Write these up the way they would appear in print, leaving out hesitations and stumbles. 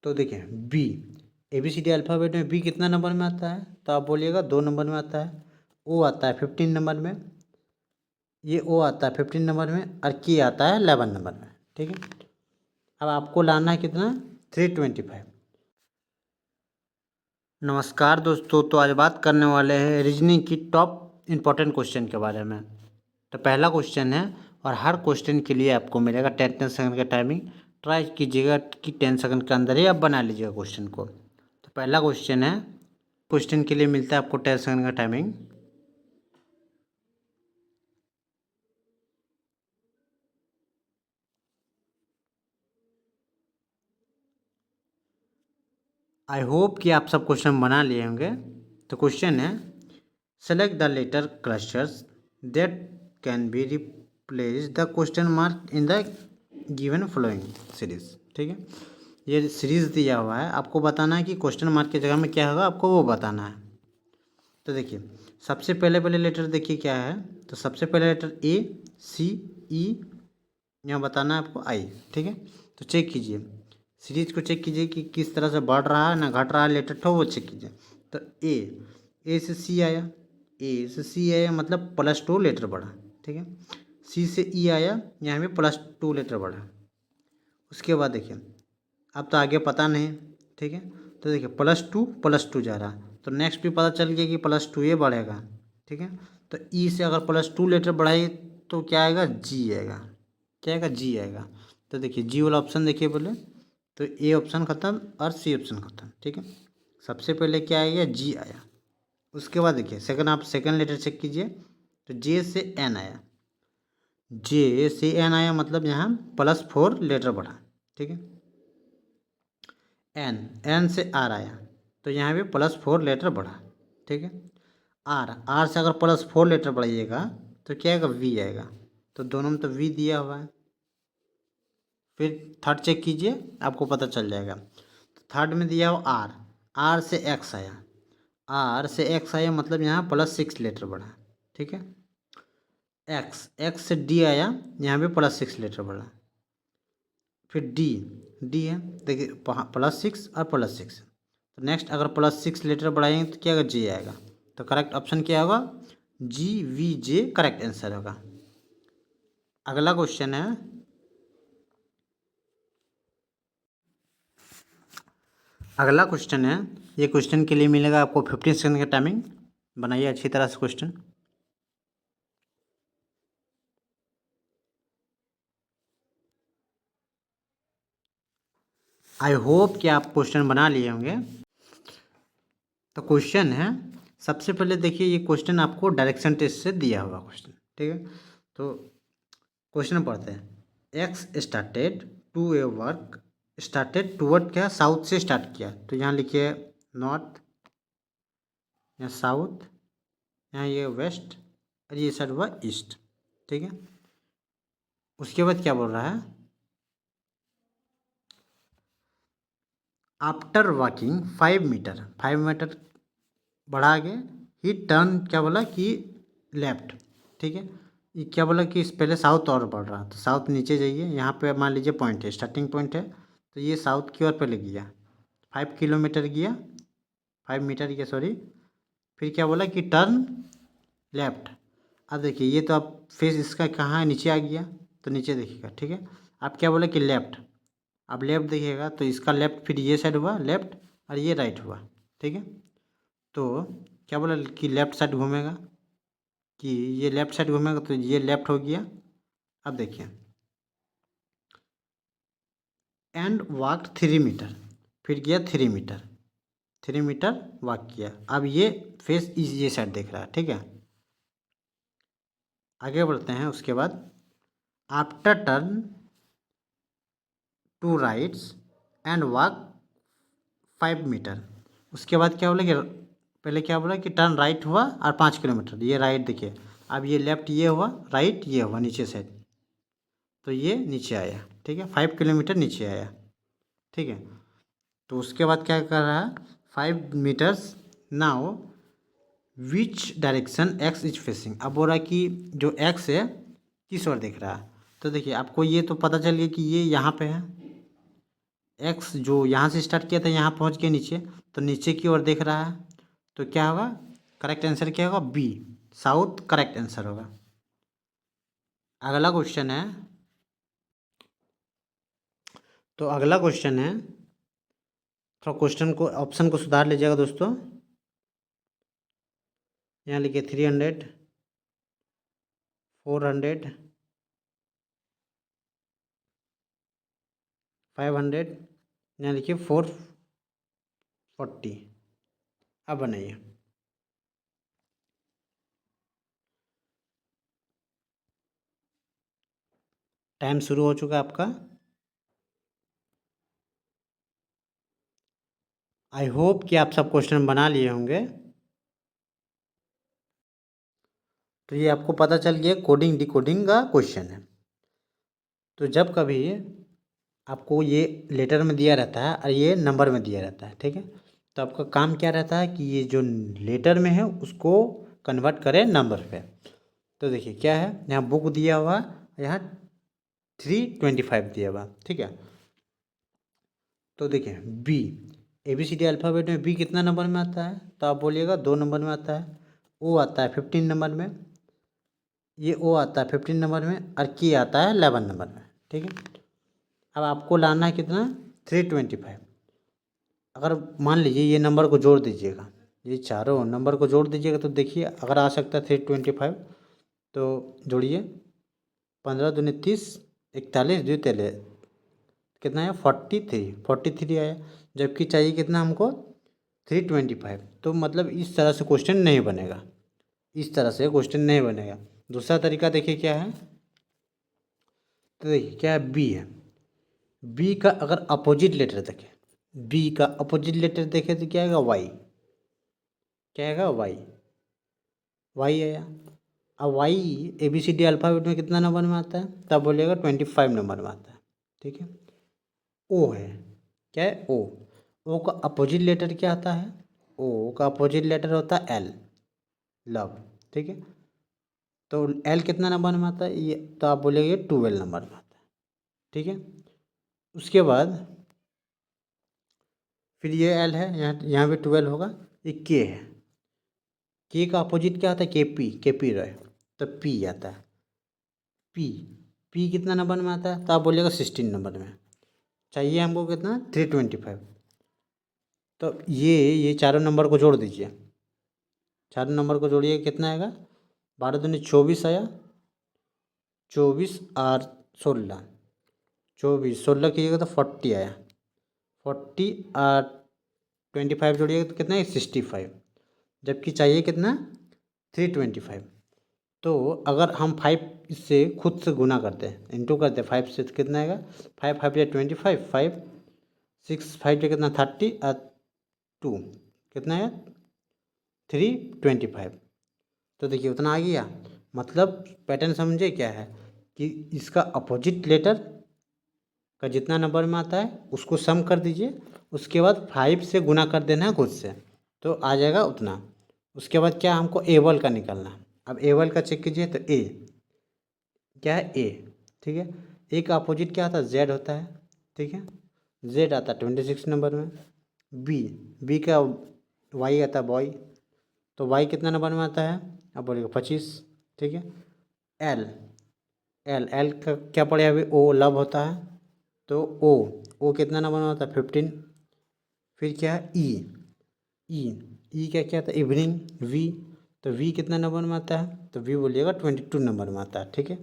तो देखिए B, ABCD alphabet में बी कितना नंबर में आता है? तो आप बोलिएगा 2 नंबर में आता है। ओ आता है 15 नंबर में, ये ओ आता है 15 नंबर में, और के आता है 11 नंबर में। ठीक है, अब आपको लाना है कितना? 325। नमस्कार दोस्तों, तो आज बात करने वाले हैं रीजनिंग की टॉप इम्पोर्टेंट क्वेश्चन के बारे में। तो पहला क्वेश्चन है, और हर क्वेश्चन के लिए आपको मिलेगा 10 सेकंड का टाइमिंग। ट्राई कीजिएगा कि 10 सेकंड के अंदर ही आप बना लीजिएगा क्वेश्चन को। तो पहला क्वेश्चन है, क्वेश्चन के लिए मिलता है आपको 10 सेकंड का टाइमिंग। आई होप कि आप सब क्वेश्चन बना लिए होंगे। तो क्वेश्चन है, select the letter clusters that can be replace the question mark in the given following series. ठीक है, ये सीरीज दिया हुआ है, आपको बताना है कि क्वेश्चन मार्क की जगह में क्या होगा, आपको वो बताना है। तो देखिए सबसे पहले लेटर देखिए क्या है। तो सबसे पहले लेटर ए, सी, ई, यहाँ बताना है आपको आई। ठीक है, तो चेक कीजिए, सीरीज को चेक कीजिए कि किस तरह से बढ़ रहा है ना घट रहा है लेटर, तो वो चेक कीजिए। तो ए से सी आया, ए से सी आया मतलब +2 लेटर बढ़ा। ठीक है, सी से ई आया, यहाँ पे +2 लेटर बढ़ा। उसके बाद देखिए अब तो आगे पता नहीं। ठीक है, तो देखिए +2 जा रहा, तो नेक्स्ट भी पता चल गया कि +2 ये बढ़ेगा। ठीक है, तो ई से अगर +2 लेटर बढ़ाई तो क्या आएगा? जी आएगा। क्या आएगा? जी आएगा। तो देखिए जी वाला ऑप्शन देखिए बोले, तो ए ऑप्शन ख़त्म और सी ऑप्शन ख़त्म। ठीक है, सबसे पहले क्या आया? जी आया। उसके बाद देखिए सेकंड, आप सेकंड लेटर चेक कीजिए, तो जे से एन आया, जे से एन आया मतलब यहाँ +4 लेटर बढ़ा। ठीक है, एन से आर आया, तो यहाँ पे +4 लेटर बढ़ा। ठीक है, आर से अगर +4 लेटर बढ़ाइएगा तो क्या आएगा? वी आएगा। तो दोनों में तो वी दिया हुआ है। फिर थर्ड चेक कीजिए, आपको पता चल जाएगा। तो थर्ड में दिया हुआ आर से एक्स आया, आर से एक्स आया मतलब यहाँ +6 लेटर बढ़ा। ठीक है, एक्स से डी आया, यहाँ पे +6 लेटर बढ़ा। फिर डी है, देखिए +6 और +6, तो नेक्स्ट अगर +6 लेटर बढ़ाएंगे तो क्या आएगा? जे आएगा। तो करेक्ट ऑप्शन क्या होगा? GVJ करेक्ट आंसर होगा। अगला क्वेश्चन है, अगला क्वेश्चन है, ये क्वेश्चन के लिए मिलेगा आपको 15 सेकंड का टाइमिंग। बनाइए अच्छी तरह से क्वेश्चन। आई होप कि आप क्वेश्चन बना लिए होंगे। तो क्वेश्चन है, सबसे पहले देखिए ये क्वेश्चन आपको डायरेक्शन टेस्ट से दिया हुआ क्वेश्चन। ठीक है, तो क्वेश्चन पढ़ते हैं। एक्स स्टार्टेड टूवर्ड क्या? साउथ से स्टार्ट किया, तो यहाँ लिखिए नॉर्थ, यहाँ साउथ, यहाँ ये वेस्ट, और ये साइड हुआ ईस्ट। ठीक है, उसके बाद क्या बोल रहा है? आफ्टर वॉकिंग 5 मीटर बढ़ा के ही टर्न, क्या बोला कि लेफ्ट। ठीक है, ये क्या बोला कि इस पहले साउथ और बढ़ रहा, तो साउथ नीचे जाइए, यहाँ पे मान लीजिए पॉइंट है, स्टार्टिंग पॉइंट है, तो ये साउथ की ओर पहले गया, 5 किलोमीटर गया, 5 मीटर गया सॉरी। फिर क्या बोला कि टर्न लेफ्ट। अब देखिए ये तो आप फेस इसका कहाँ है? नीचे आ गया, तो नीचे देखिएगा। ठीक है, आप क्या बोला कि लेफ्ट, अब लेफ्ट देखिएगा तो इसका लेफ्ट, फिर ये साइड हुआ लेफ्ट, और ये राइट हुआ। ठीक है, तो क्या बोला कि लेफ्ट साइड घूमेगा, कि ये लेफ्ट साइड घूमेगा, तो ये लेफ्ट हो गया। अब देखिए एंड वॉक 3 मीटर, फिर गया 3 मीटर, 3 मीटर वॉक किया। अब ये फेस ये साइड देख रहा है। ठीक है, आगे बढ़ते हैं। उसके बाद after turn to rights and walk 5 meter. उसके बाद क्या बोला कि पहले क्या बोला कि टर्न राइट हुआ और 5 किलोमीटर, ये राइट देखिए। अब ये लेफ्ट ये हुआ, राइट ये हुआ नीचे साइड, तो ये नीचे आया। ठीक है, 5 किलोमीटर नीचे आया। ठीक है, तो उसके बाद क्या कर रहा है? 5 meters now which direction X is facing. अब बोल रहा है कि जो एक्स है किस ओर देख रहा है। तो देखिए आपको ये तो पता चल गया कि ये यहाँ पे है, एक्स जो यहाँ से स्टार्ट किया था यहाँ पहुँच गया नीचे, तो नीचे की ओर देख रहा है, तो क्या होगा, करेक्ट आंसर क्या होगा, बी, साउथ करेक्ट आंसर होगा। अगला क्वेश्चन है, तो अगला क्वेश्चन है, थोड़ा क्वेश्चन को ऑप्शन को सुधार लीजिएगा दोस्तों। यहाँ लिखिए 300, 400, 500, यहाँ लिखिए 440। अब बनाइए। टाइम शुरू हो चुका है आपका। आई होप कि आप सब क्वेश्चन बना लिए होंगे। तो ये आपको पता चल गया कोडिंग डिकोडिंग का क्वेश्चन है। तो जब कभी आपको ये लेटर में दिया रहता है और ये नंबर में दिया रहता है, ठीक है, तो आपका काम क्या रहता है कि ये जो लेटर में है उसको कन्वर्ट करें नंबर पे। तो देखिए क्या है, यहाँ बुक दिया हुआ, यहाँ 325 दिया हुआ, ठीक है। तो देखिए बी, ABCD अल्फ़ाबेट में बी कितना नंबर में आता है, तो आप बोलिएगा 2 नंबर में आता है। ओ आता है 15 नंबर में, ये ओ आता है 15 नंबर में, और की आता है 11 नंबर में, ठीक है। अब आपको लाना है कितना, 325। अगर मान लीजिए ये नंबर को जोड़ दीजिएगा, ये चारों नंबर को जोड़ दीजिएगा, तो देखिए अगर आ सकता है 325, तो जोड़िए, 15 दूनी 30, 41 2 तेले कितना है, 43 आया। जबकि चाहिए कितना हमको, 325। तो मतलब इस तरह से क्वेश्चन नहीं बनेगा, इस तरह से क्वेश्चन नहीं बनेगा। दूसरा तरीका देखिए क्या है, तो देखिए क्या है, बी है, बी का अगर अपोजिट लेटर देखें, बी का अपोजिट लेटर देखें तो क्या आएगा, वाई, क्या आएगा, वाई, वाई आया। अब वाई ABCD अल्फ़ाबेट में कितना नंबर में आता है, तब बोलिएगा 25 नंबर में आता है, ठीक है। ओ है, क्या है, ओ का अपोजिट लेटर क्या आता है, ओ का अपोजिट लेटर होता है एल, लव, ठीक है। तो एल कितना नंबर में आता है, ये तो आप बोलेंगे 12 नंबर में आता है, ठीक है। उसके बाद फिर ये एल है, यहाँ भी 12 होगा। ये के है, के का अपोजिट क्या आता है, के पी रहे, तो पी आता है, पी, पी कितना नंबर में आता है, तो आप बोलिएगा 16 नंबर में। चाहिए हमको कितना, 325। तो ये चारों नंबर को जोड़ दीजिए, चारों नंबर को जोड़िए, कितना आएगा, 12 दूनी 24 आया, 24 और 16, 24 16 कीजिएगा तो 40 आया, 40 और 25 जोड़िएगा तो कितना है, 65। जबकि चाहिए कितना, 325। तो अगर हम 5 इससे खुद से गुना करते हैं, इंटू करते हैं 5 से, तो कितना आएगा, 5 5 या 25, 5 6 5 कितना 30 और 2 कितना है, 325। तो देखिए उतना आ गया। मतलब पैटर्न समझे क्या है, कि इसका अपोजिट लेटर का जितना नंबर में आता है उसको सम कर दीजिए, उसके बाद 5 से गुना कर देना है खुद से, तो आ जाएगा उतना। उसके बाद क्या, हमको एवल का निकालना। अब एवल का चेक कीजिए, तो ए क्या है, ए, ठीक है। ए का अपोजिट क्या आता है, जेड होता है, ठीक है, जेड आता है 26 नंबर में। बी का वाई आता है, बॉय, तो वाई कितना नंबर में आता है, अब बोलेगा 25, ठीक है। एल, एल का क्या पड़े, अभी ओ लव होता है, तो ओ कितना नंबर में होता है, 15। फिर क्या है, ई क्या क्या आता है, इवनिंग, वी, तो वी कितना नंबर में आता है, तो वी बोलिएगा 22 नंबर में आता है, ठीक है।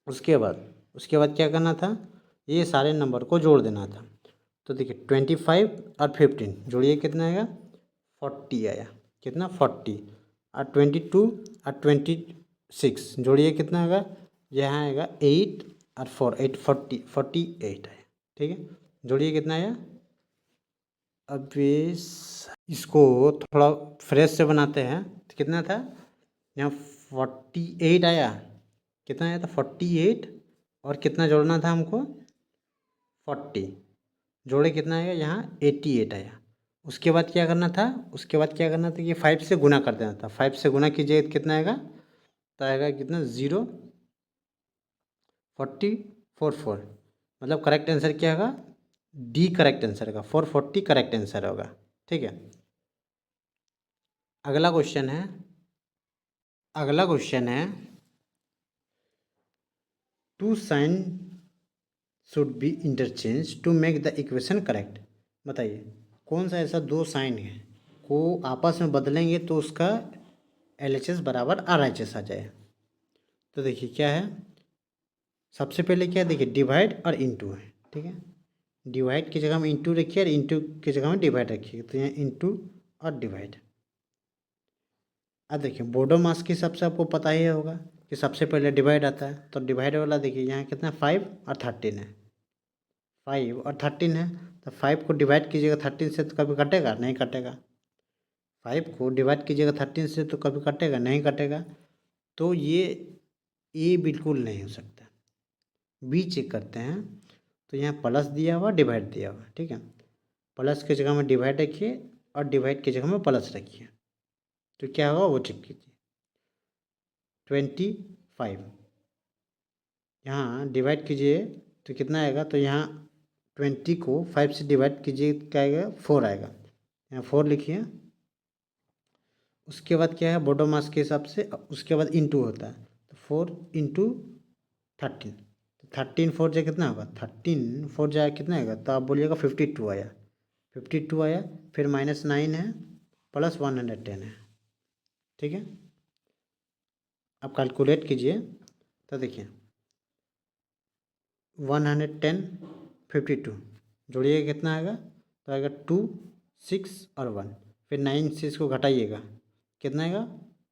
उसके बाद क्या करना था, ये सारे नंबर को जोड़ देना था। तो देखिए 25 और 15 जोड़िए, कितना आएगा, 40 आया, कितना 40, और 22 और 26 जोड़िए, कितना आएगा, यहाँ आएगा 8 और 4 8 40 48 आया, ठीक है। जोड़िए कितना आया। अब इसको थोड़ा फ्रेश से बनाते हैं, तो कितना था, यहाँ 48 आया, कितना आया था, 48, और कितना जोड़ना था हमको, 40, जोड़े कितना आएगा, यहाँ 88 आया। उसके बाद क्या करना था, कि 5 से गुना कर देना था। 5 से गुना कीजिए तो कितना आएगा, तो आएगा कितना, 0 40 4 4, मतलब करेक्ट आंसर क्या होगा, डी करेक्ट आंसर होगा, 440 करेक्ट आंसर होगा। ठीक है, अगला क्वेश्चन है, अगला क्वेश्चन है two sign should be interchange to make the equation correct. बताइए कौन सा ऐसा दो साइन है को आपस में बदलेंगे तो उसका LHS बराबर RHS आ जाए। तो देखिए क्या है, सबसे पहले क्या है, देखिए डिवाइड और इंटू है। ठीक है, डिवाइड की जगह में इंटू रखिए और इंटू की जगह में डिवाइड रखिए, तो यहाँ इंटू और डिवाइड। अब देखिए बोर्डो मास के हिसाब से आपको पता ही होगा कि सबसे पहले डिवाइड आता है, तो डिवाइड वाला देखिए यहाँ कितना 5 और 13 है, 5 और 13 है, तो 5 को डिवाइड कीजिएगा 13 से तो कभी कटेगा नहीं, कटेगा। 5 को डिवाइड कीजिएगा 13 से तो कभी कटेगा नहीं, कटेगा। तो ये ए बिल्कुल नहीं हो सकता। बी चेक करते हैं, तो यहाँ प्लस दिया हुआ डिवाइड दिया हुआ। ठीक है, प्लस की जगह में डिवाइड रखिए और डिवाइड की जगह में प्लस रखिए, तो क्या होगा वो चेक कीजिए। 25 यहाँ डिवाइड कीजिए तो कितना आएगा, तो यहाँ 20 को 5 से डिवाइड कीजिए क्या आएगा, 4 आएगा। यहाँ 4 लिखिए। उसके बाद क्या है, बोर्डो मास के हिसाब से उसके बाद इंटू होता है, तो 4 इंटू 13, तो 13 4 जाए कितना होगा, 13 4 जाए कितना आएगा, तो आप बोलिएगा 52 आया, 52 आया। फिर -9 है प्लस 110 है। ठीक है, अब कैलकुलेट कीजिए, तो देखिए 110 52 जोड़िएगा कितना आएगा, तो आएगा 2 6 और 1, फिर 9 से इसको घटाइएगा कितना आएगा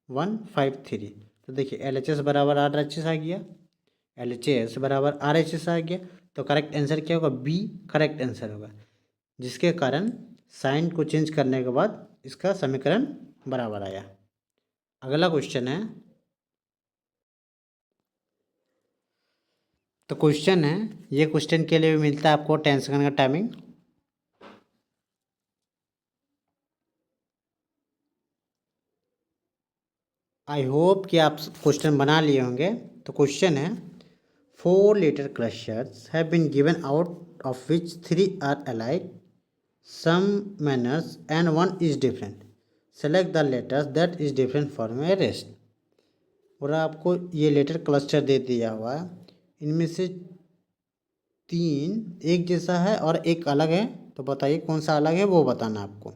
153। तो देखिए LHS बराबर RHS आ गया, LHS बराबर RHS आ गया। तो करेक्ट आंसर क्या होगा, बी करेक्ट आंसर होगा, जिसके कारण साइन को चेंज करने के बाद इसका समीकरण बराबर आया। अगला क्वेश्चन है, तो क्वेश्चन है, ये क्वेश्चन के लिए भी मिलता है आपको 10 सेकंड का टाइमिंग। आई होप कि आप क्वेश्चन बना लिए होंगे। तो क्वेश्चन है 4 letter clusters have been given out of which 3 are alike, some manners and one is different. Select the letters that is different from a rest. और आपको ये लेटर क्लस्टर दे दिया हुआ है, इनमें से 3 एक जैसा है और एक अलग है, तो बताइए कौन सा अलग है, वो बताना आपको।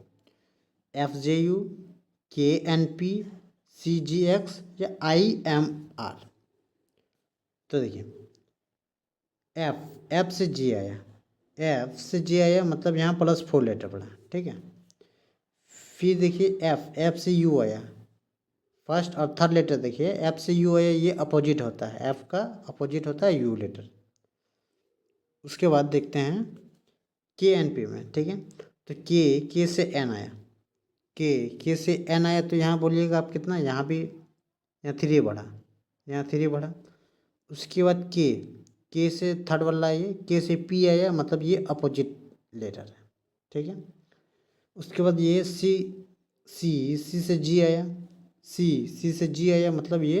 FJU, KNP, CGX या IMR। तो देखिए एफ से जी आया, एफ से जी आया मतलब यहाँ +4 लेटर पड़ा। ठीक है, फिर देखिए एफ से यू आया, फर्स्ट और थर्ड लेटर देखिए एफ से यू आया, ये अपोजिट होता है, एफ का अपोजिट होता है यू लेटर। उसके बाद देखते हैं KNP में। ठीक है, तो के से एन आया, के से एन आया, तो यहाँ बोलिएगा आप कितना, यहाँ भी यहाँ 3 बढ़ा, यहाँ 3 बढ़ा। उसके बाद के से थर्ड वाला आइए, के से पी आया, मतलब ये अपोजिट लेटर है। ठीक है, उसके बाद ये सी से जी आया, सी से जी आया, मतलब ये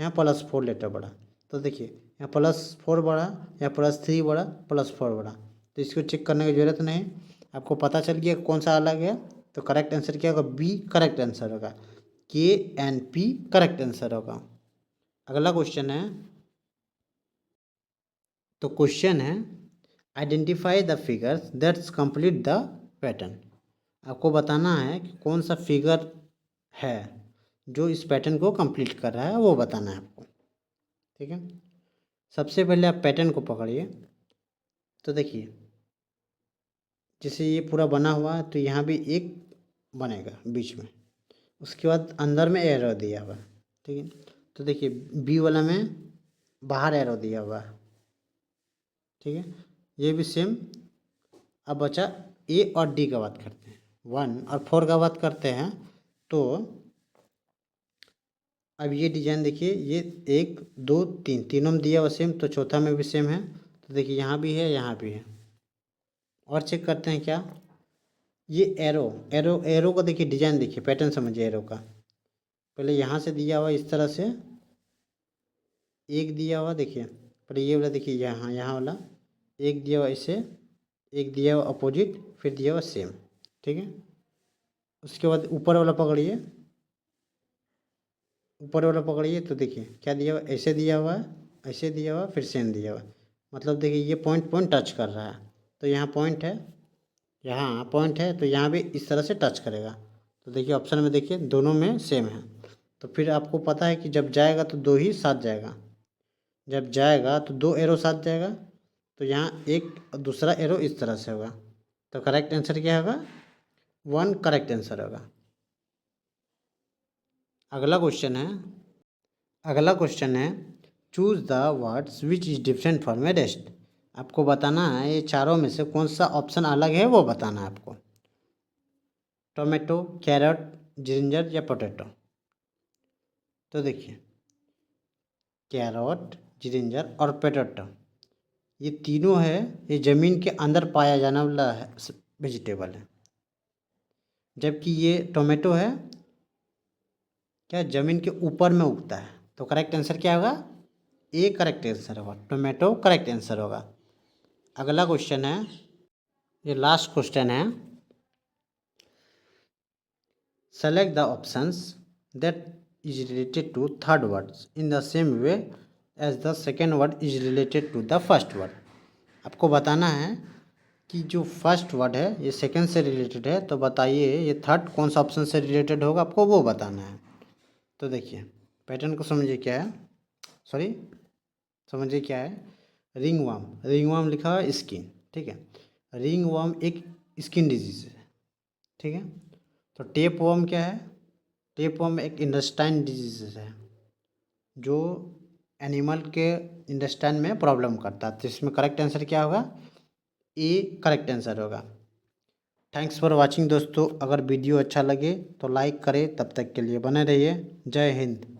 यहाँ +4 लेटर बढ़ा। तो देखिए यहाँ +4 बढ़ा, यहाँ +3 बढ़ा, +4 बढ़ा, तो इसको चेक करने की ज़रूरत नहीं, आपको पता चल गया कौन सा अलग है। तो करेक्ट आंसर क्या होगा, बी करेक्ट आंसर होगा, KNP करेक्ट आंसर होगा। अगला क्वेश्चन है, तो क्वेश्चन है identify the figures that's complete the pattern. आपको बताना है कि कौन सा फिगर है जो इस पैटर्न को कंप्लीट कर रहा है, वो बताना है आपको। ठीक है, सबसे पहले आप पैटर्न को पकड़िए, तो देखिए जैसे ये पूरा बना हुआ है, तो यहाँ भी एक बनेगा बीच में, उसके बाद अंदर में एरो दिया हुआ है। ठीक है, तो देखिए बी वाला में बाहर एरो दिया हुआ है। ठीक है, ये भी सेम। अब बचा ए और डी का बात करते हैं, 1 और 4 का बात करते हैं। तो अब ये डिजाइन देखिए, ये 1 2 3 तीनों में दिया हुआ सेम, तो चौथा में भी सेम है। तो देखिए यहाँ भी है, यहाँ भी है। और चेक करते हैं क्या, ये एरो एरो एरो का देखिए डिजाइन, देखिए पैटर्न समझिए एरो का। पहले यहाँ से दिया हुआ इस तरह से एक दिया हुआ, देखिए पहले ये वाला देखिए, यहाँ यहाँ वाला एक दिया हुआ ऐसे, एक दिया हुआ अपोजिट, फिर दिया हुआ सेम, ठीक है। उसके बाद ऊपर वाला पकड़िए, ऊपर वाला पकड़िए तो देखिए क्या दिया हुआ, ऐसे दिया हुआ है, ऐसे दिया हुआ, फिर सेम दिया हुआ है। मतलब देखिए ये पॉइंट पॉइंट टच कर रहा है, तो यहाँ पॉइंट है, यहाँ पॉइंट है, तो यहाँ भी इस तरह से टच करेगा। तो देखिए ऑप्शन में देखिए दोनों में सेम है। तो फिर आपको पता है कि जब जाएगा तो दो ही साथ जाएगा, जब जाएगा तो दो एरो साथ जाएगा, तो यहाँ एक दूसरा एरो इस तरह से होगा। तो करेक्ट आंसर क्या होगा, 1 करेक्ट आंसर होगा। अगला क्वेश्चन है choose the words which is different from A rest. आपको बताना है ये चारों में से कौन सा ऑप्शन अलग है, वो बताना है आपको। टोमेटो, कैरेट, जिंजर या पोटैटो। तो देखिए कैरेट, जिंजर और पोटैटो ये तीनों है, ये ज़मीन के अंदर पाया जाने वाला है वेजिटेबल है। जबकि ये टोमेटो है क्या, ज़मीन के ऊपर में उगता है। तो करेक्ट आंसर क्या होगा, ए करेक्ट आंसर होगा, टोमेटो करेक्ट आंसर होगा। अगला क्वेश्चन है, ये लास्ट क्वेश्चन है, select the options that is related to third words in the same way as the second word is related to the first word. आपको बताना है कि जो फर्स्ट वर्ड है ये सेकेंड से रिलेटेड है, तो बताइए ये थर्ड कौन सा ऑप्शन से रिलेटेड होगा, आपको वो बताना है। तो देखिए पैटर्न को समझिए क्या है, सॉरी समझिए क्या है। रिंग वर्म, रिंग वर्म लिखा हुआ है स्किन, ठीक है। रिंग वर्म एक स्किन डिजीज है, ठीक है। तो टेप वर्म क्या है, टेप वर्म एक इंटेस्टाइन डिजीज है जो एनिमल के इंटेस्टाइन में प्रॉब्लम करता है। तो इसमें करेक्ट आंसर क्या होगा, ए करेक्ट आंसर होगा। थैंक्स फॉर वाचिंग दोस्तों। अगर वीडियो अच्छा लगे तो लाइक करें, तब तक के लिए बने रहिए। जय हिंद।